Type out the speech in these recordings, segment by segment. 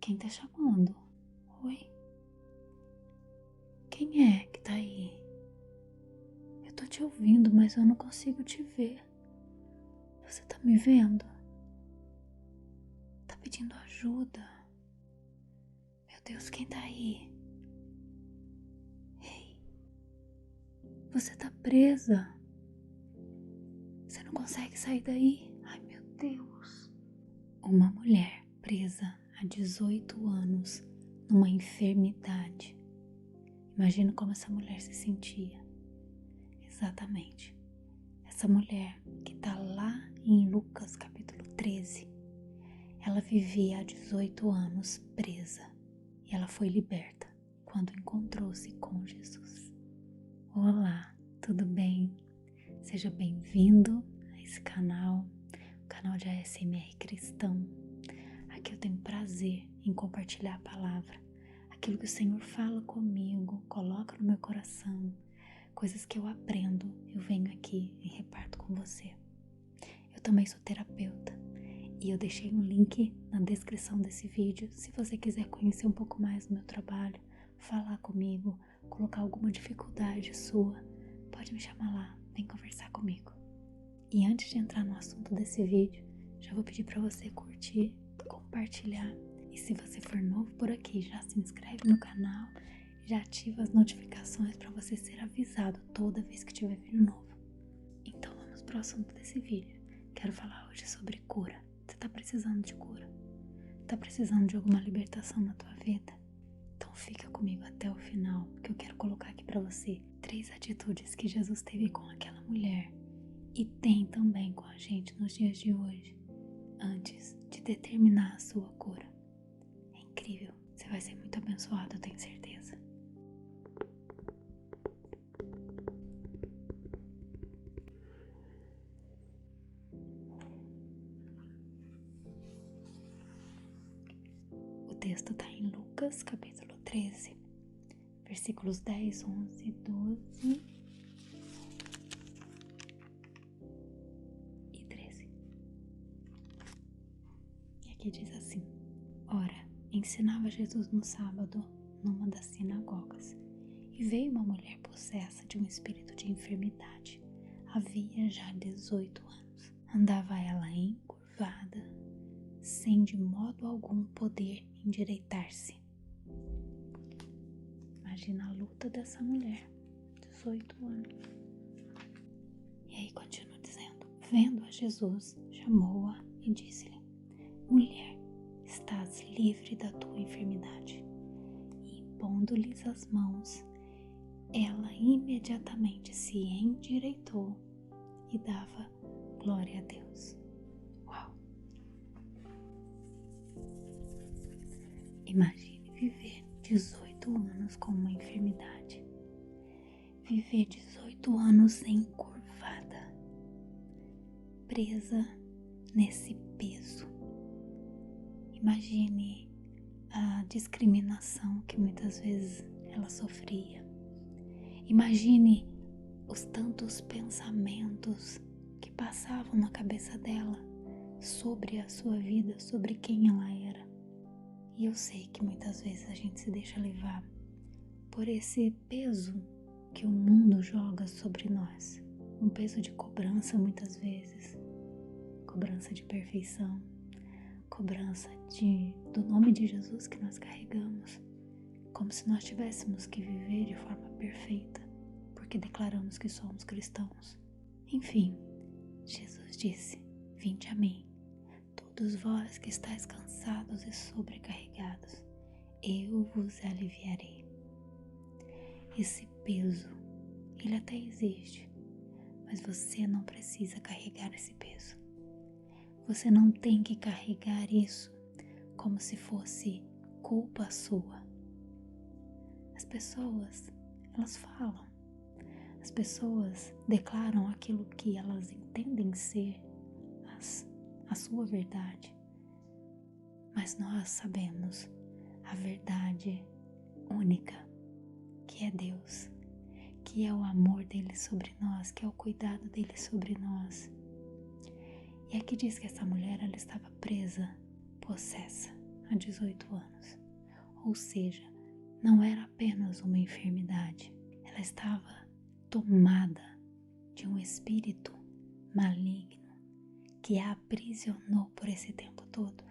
Quem tá chamando? Oi? Quem é que tá aí? Eu tô te ouvindo, mas eu não consigo te ver. Você tá me vendo? Tá pedindo ajuda. Meu Deus, quem tá aí? Ei, você tá presa. Você não consegue sair daí? Ai, meu Deus. Uma mulher presa há 18 anos numa enfermidade. Imagina como essa mulher se sentia. Exatamente. Essa mulher que está lá em Lucas capítulo 13, ela vivia há 18 anos presa e ela foi liberta quando encontrou-se com Jesus. Olá, tudo bem? Seja bem-vindo a esse canal, o canal de ASMR Cristão. Aqui eu tenho prazer em compartilhar a palavra, aquilo que o Senhor fala comigo, coloca no meu coração, coisas que eu aprendo, eu venho aqui e reparto com você. Eu também sou terapeuta e eu deixei um link na descrição desse vídeo. Se você quiser conhecer um pouco mais do meu trabalho, falar comigo, colocar alguma dificuldade sua, pode me chamar lá, vem conversar comigo. E antes de entrar no assunto desse vídeo, já vou pedir para você curtir, compartilhar. E se você for novo por aqui, já se inscreve no canal, já ativa as notificações para você ser avisado toda vez que tiver vídeo novo. Então vamos para o assunto desse vídeo. Quero falar hoje sobre cura. Você está precisando de cura? Está precisando de alguma libertação na tua vida? Então fica comigo até o final, que eu quero colocar aqui para você 3 atitudes que Jesus teve com aquela mulher e tem também com a gente nos dias de hoje, antes de determinar a sua cura. É incrível, você vai ser muito abençoado, eu tenho certeza. O texto está em Lucas capítulo 13, versículos 10, 11, 12 e 13. E aqui diz assim: Ora, ensinava Jesus no sábado numa das sinagogas, e veio uma mulher possessa de um espírito de enfermidade. Havia já 18 anos. Andava ela encurvada, sem de modo algum poder endireitar-se. Imagina a luta dessa mulher, 18 anos. E aí continua dizendo: vendo a Jesus, chamou-a e disse-lhe: Mulher, estás livre da tua enfermidade. E impondo-lhes as mãos, ela imediatamente se endireitou e dava glória a Deus. Uau! Imagine viver 18 anos com uma enfermidade. Viver 18 anos encurvada, presa nesse peso. Imagine a discriminação que muitas vezes ela sofria. Imagine os tantos pensamentos que passavam na cabeça dela sobre a sua vida, sobre quem ela era. E eu sei que muitas vezes a gente se deixa levar por esse peso que o mundo joga sobre nós. Um peso de cobrança muitas vezes, cobrança de perfeição, cobrança do nome de Jesus que nós carregamos, como se nós tivéssemos que viver de forma perfeita, porque declaramos que somos cristãos. Enfim, Jesus disse: Vinde a mim, todos vós que estáis cansados e sobrecarregados, eu vos aliviarei. Esse peso, ele até existe, mas você não precisa carregar esse peso. Você não tem que carregar isso como se fosse culpa sua. As pessoas, elas falam. As pessoas declaram aquilo que elas entendem ser a sua verdade. Mas nós sabemos a verdade única, que é Deus, que é o amor dele sobre nós, que é o cuidado dele sobre nós. E aqui diz que essa mulher, ela estava presa, possessa. há 18 anos. Ou seja, não era apenas uma enfermidade, ela estava tomada de um espírito maligno que a aprisionou por esse tempo todo.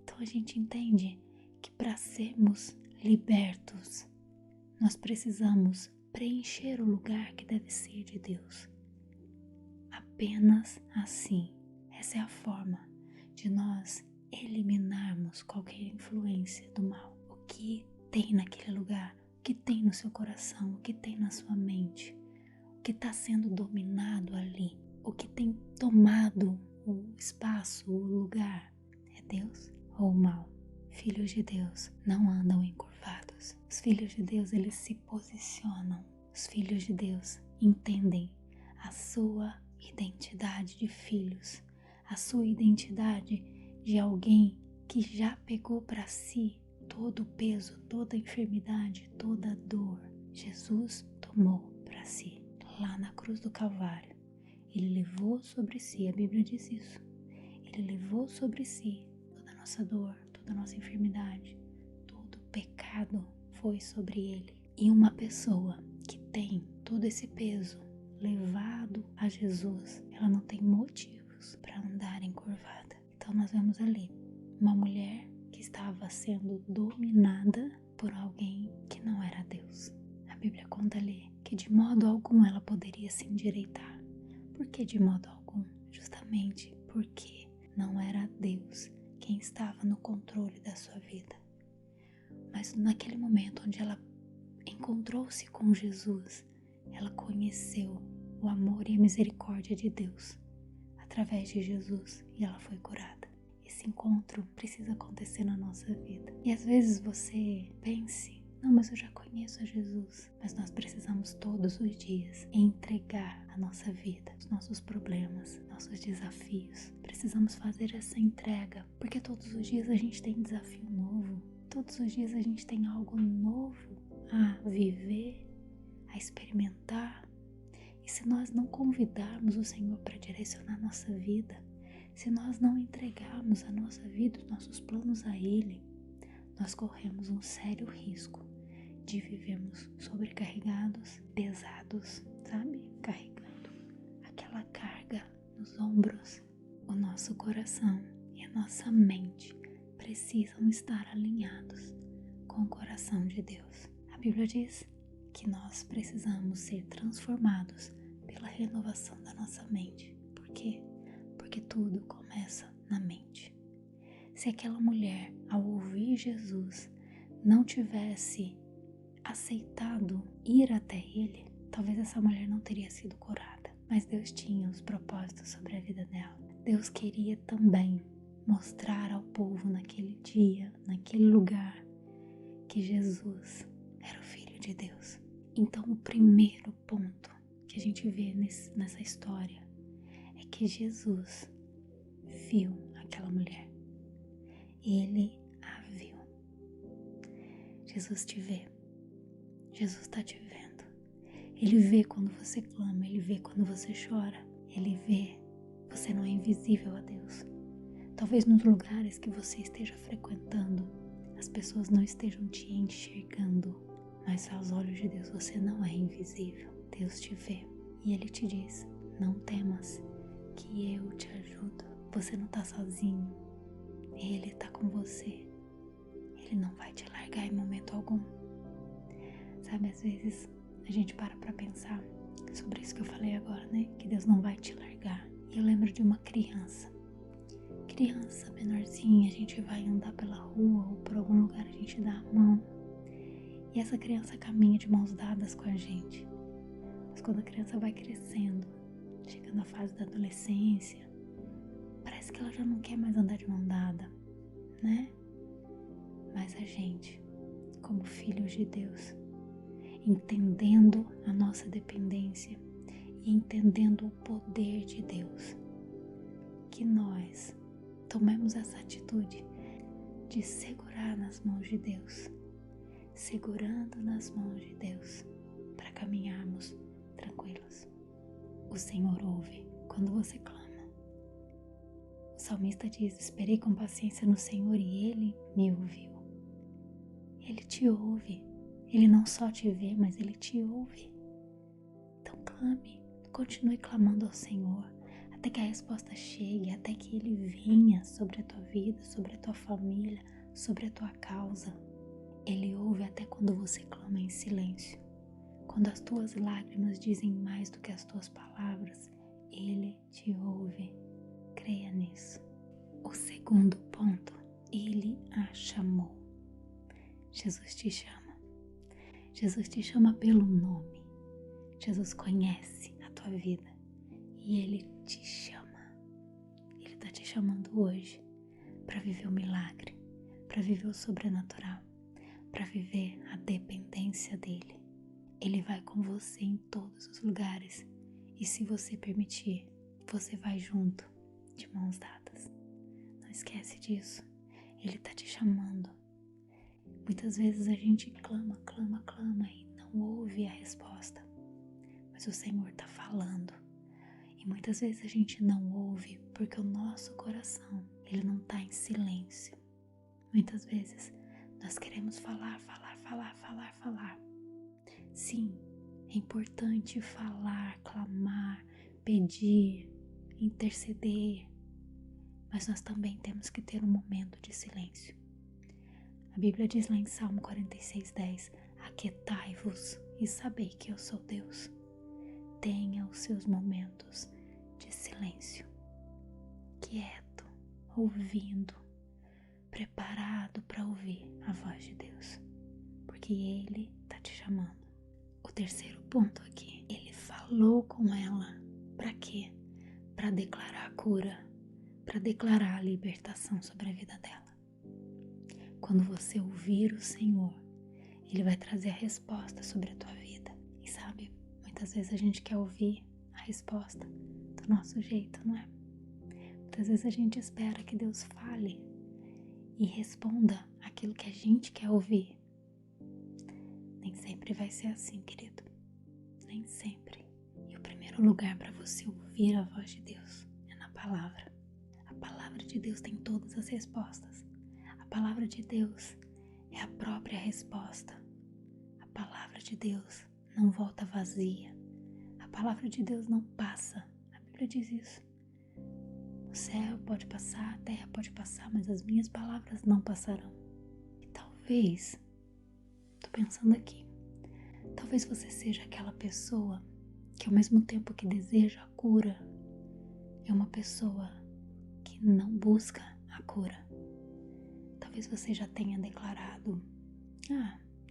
Então a gente entende que para sermos libertos, nós precisamos preencher o lugar que deve ser de Deus. Apenas assim, essa é a forma de nós eliminarmos qualquer influência do mal. O que tem naquele lugar, o que tem no seu coração, o que tem na sua mente, o que está sendo dominado ali, o que tem tomado o espaço, o lugar, é Deus ou o mal? Filhos de Deus não andam encurvados. Os filhos de Deus, eles se posicionam. Os filhos de Deus entendem a sua identidade de filhos, a sua identidade de alguém que já pegou para si todo o peso, toda a enfermidade, toda a dor. Jesus tomou para si lá na cruz do Calvário. Ele levou sobre si, a Bíblia diz isso. Ele levou sobre si toda a nossa dor, toda a nossa enfermidade, todo o pecado foi sobre ele. E uma pessoa que tem todo esse peso levado a Jesus, ela não tem motivos para andar encurvada. Então nós vemos ali uma mulher que estava sendo dominada por alguém que não era Deus. A Bíblia conta ali que de modo algum ela poderia se endireitar. Por que de modo algum? Justamente porque não era Deus quem estava no controle da sua vida. Mas naquele momento onde ela encontrou-se com Jesus, ela conheceu o amor e a misericórdia de Deus através de Jesus e ela foi curada. Esse encontro precisa acontecer na nossa vida. E às vezes você pense, não, mas eu já conheço a Jesus. Mas nós precisamos todos os dias entregar a nossa vida, os nossos problemas, nossos desafios. Precisamos fazer essa entrega, porque todos os dias a gente tem desafio novo. Todos os dias a gente tem algo novo a viver, a experimentar. E se nós não convidarmos o Senhor para direcionar a nossa vida, se nós não entregarmos a nossa vida, os nossos planos a Ele, nós corremos um sério risco de vivermos sobrecarregados, pesados, sabe? Carregando aquela carga nos ombros. O nosso coração e a nossa mente precisam estar alinhados com o coração de Deus. A Bíblia diz que nós precisamos ser transformados pela renovação da nossa mente. Por quê? Porque tudo começa na mente. Se aquela mulher, ao ouvir Jesus, não tivesse aceitado ir até ele, talvez essa mulher não teria sido curada. Mas Deus tinha os propósitos sobre a vida dela. Deus queria também mostrar ao povo naquele dia, naquele lugar, que Jesus era o Filho de Deus. Então o primeiro ponto que a gente vê nessa história é que Jesus viu aquela mulher. Ele a viu. Jesus te vê. Jesus está te vendo. Ele vê quando você clama, Ele vê quando você chora. Ele vê. Você não é invisível a Deus. Talvez nos lugares que você esteja frequentando, as pessoas não estejam te enxergando, mas aos olhos de Deus você não é invisível. Deus te vê e Ele te diz: não temas, que eu te ajudo. Você não está sozinho. Ele está com você. Ele não vai te largar em momento algum. Sabe, às vezes a gente para pensar sobre isso que eu falei agora, né? Que Deus não vai te largar. E eu lembro de uma criança menorzinha, a gente vai andar pela rua ou por algum lugar, a gente dá a mão. E essa criança caminha de mãos dadas com a gente. Mas quando a criança vai crescendo, chegando à fase da adolescência, parece que ela já não quer mais andar de mão dada, né? Mas a gente, como filhos de Deus, entendendo a nossa dependência e entendendo o poder de Deus, que nós tomemos essa atitude de segurar nas mãos de Deus, segurando nas mãos de Deus para caminharmos tranquilos. O Senhor ouve quando você clama. O salmista diz: esperei com paciência no Senhor e Ele me ouviu. Ele te ouve. Ele não só te vê, mas Ele te ouve. Então clame, continue clamando ao Senhor, até que a resposta chegue, até que Ele venha sobre a tua vida, sobre a tua família, sobre a tua causa. Ele ouve até quando você clama em silêncio. Quando as tuas lágrimas dizem mais do que as tuas palavras, Ele te ouve. Creia nisso. O segundo ponto, Ele a chamou. Jesus te chama. Jesus te chama pelo nome. Jesus conhece a tua vida e Ele te chama. Ele está te chamando hoje para viver o milagre, para viver o sobrenatural, para viver a dependência dEle. Ele vai com você em todos os lugares e, se você permitir, você vai junto, de mãos dadas. Não esquece disso. Ele está te chamando. Muitas vezes a gente clama e não ouve a resposta. Mas o Senhor está falando. E muitas vezes a gente não ouve porque o nosso coração, ele não está em silêncio. Muitas vezes nós queremos falar. Sim, é importante falar, clamar, pedir, interceder. Mas nós também temos que ter um momento de silêncio. A Bíblia diz lá em Salmo 46:10: aquietai-vos e sabei que eu sou Deus. Tenha os seus momentos de silêncio, quieto, ouvindo, preparado para ouvir a voz de Deus, porque Ele está te chamando. O terceiro ponto aqui, Ele falou com ela. Para quê? Para declarar a cura, para declarar a libertação sobre a vida dela. Quando você ouvir o Senhor, Ele vai trazer a resposta sobre a tua vida. E sabe, muitas vezes a gente quer ouvir a resposta do nosso jeito, não é? Muitas vezes a gente espera que Deus fale e responda aquilo que a gente quer ouvir. Nem sempre vai ser assim, querido. Nem sempre. E o primeiro lugar para você ouvir a voz de Deus é na palavra. A palavra de Deus tem todas as respostas. A palavra de Deus é a própria resposta. A palavra de Deus não volta vazia. A palavra de Deus não passa. A Bíblia diz isso. O céu pode passar, a terra pode passar, mas as minhas palavras não passarão. E talvez, tô pensando aqui, talvez você seja aquela pessoa que, ao mesmo tempo que deseja a cura, é uma pessoa que não busca a cura. Talvez você já tenha declarado: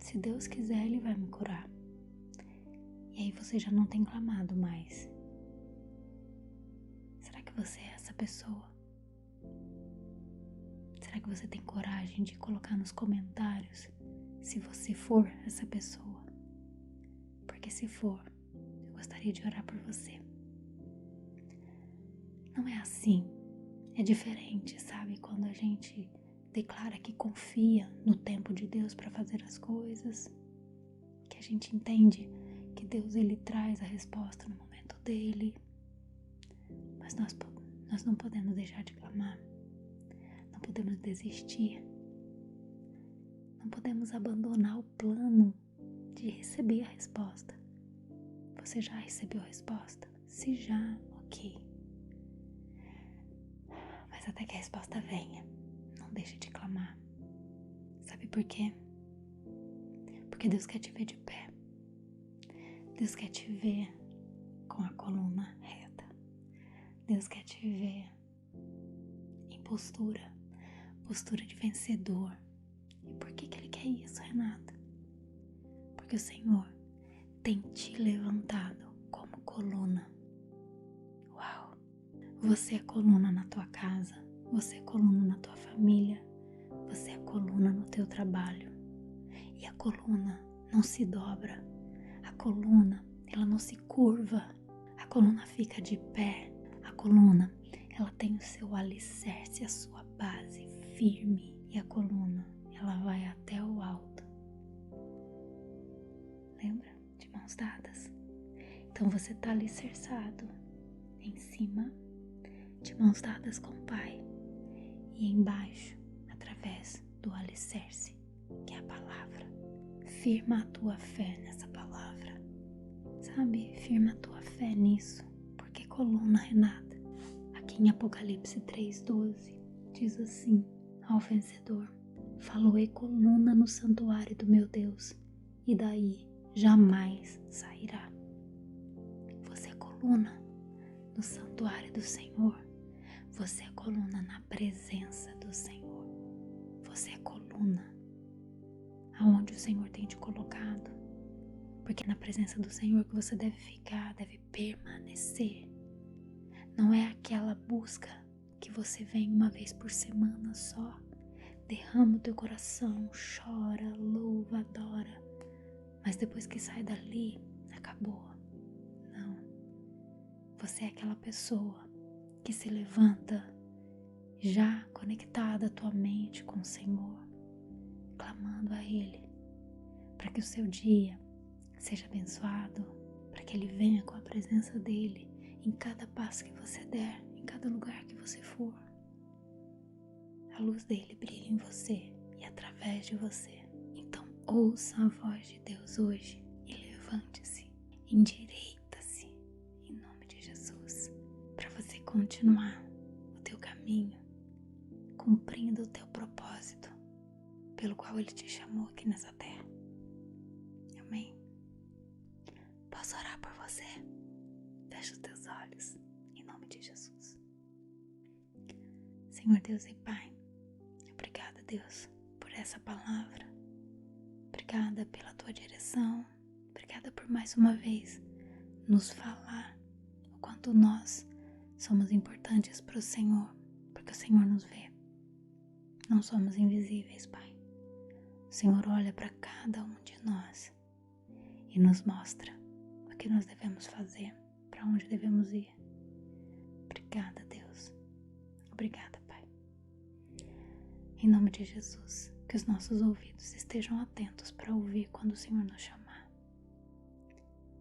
se Deus quiser, Ele vai me curar. E aí você já não tem clamado mais. Será que você é essa pessoa? Será que você tem coragem de colocar nos comentários se você for essa pessoa? Porque se for, eu gostaria de orar por você. Não é assim. É diferente, sabe? Quando a gente declara que confia no tempo de Deus para fazer as coisas, que a gente entende que Deus, Ele traz a resposta no momento dele. Mas nós não podemos deixar de clamar, não podemos desistir, não podemos abandonar o plano de receber a resposta. Você já recebeu a resposta? Se já, ok. Mas até que a resposta venha, não deixe de clamar. Sabe por quê? Porque Deus quer te ver de pé. Deus quer te ver com a coluna reta. Deus quer te ver em postura de vencedor. E por que Ele quer isso, Renata? Porque o Senhor tem te levantado como coluna. Uau! Você é coluna na tua casa, você é coluna na tua família, você é coluna no teu trabalho. E a coluna não se dobra, a coluna, ela não se curva, a coluna fica de pé, a coluna, ela tem o seu alicerce, a sua base firme, e a coluna, ela vai até o alto. Lembra? De mãos dadas. Então você está alicerçado em cima de de mãos dadas com o Pai. E embaixo, através do alicerce, que é a palavra. Firma a tua fé nessa palavra. Sabe, firma a tua fé nisso. Porque coluna, Renata, aqui em Apocalipse 3:12, diz assim: ao vencedor, faloei coluna no santuário do meu Deus, e daí jamais sairá. Você é coluna no santuário do Senhor. Você é coluna na presença do Senhor. Você é coluna aonde o Senhor tem te colocado. Porque é na presença do Senhor que você deve ficar, deve permanecer. Não é aquela busca que você vem uma vez por semana só. Derrama o teu coração, chora, louva, adora. Mas depois que sai dali, acabou. Não. Você é aquela pessoa que se levanta já conectada a tua mente com o Senhor, clamando a Ele, para que o seu dia seja abençoado, para que Ele venha com a presença dEle em cada passo que você der, em cada lugar que você for. A luz dEle brilha em você e através de você. Então ouça a voz de Deus hoje e levante-se, endireita-se em nome de Jesus, para você continuar o teu caminho, cumprindo o teu propósito pelo qual Ele te chamou aqui nessa terra. Amém? Posso orar por você? Fecha os teus olhos em nome de Jesus. Senhor Deus e Pai, obrigada, Deus, por essa palavra. Obrigada pela tua direção. Obrigada por mais uma vez nos falar o quanto nós somos importantes para o Senhor, porque o Senhor nos vê. Não somos invisíveis, Pai. O Senhor olha para cada um de nós e nos mostra o que nós devemos fazer, para onde devemos ir. Obrigada, Deus. Obrigada, Pai. Em nome de Jesus, que os nossos ouvidos estejam atentos para ouvir quando o Senhor nos chamar.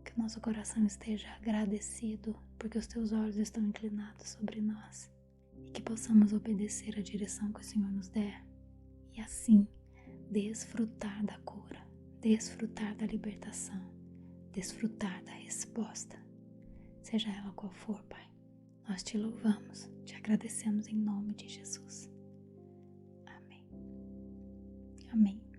Que o nosso coração esteja agradecido porque os teus olhos estão inclinados sobre nós. E que possamos obedecer a direção que o Senhor nos der. E assim, desfrutar da cura, desfrutar da libertação, desfrutar da resposta. Seja ela qual for, Pai. Nós te louvamos, te agradecemos em nome de Jesus. Amém. Amém.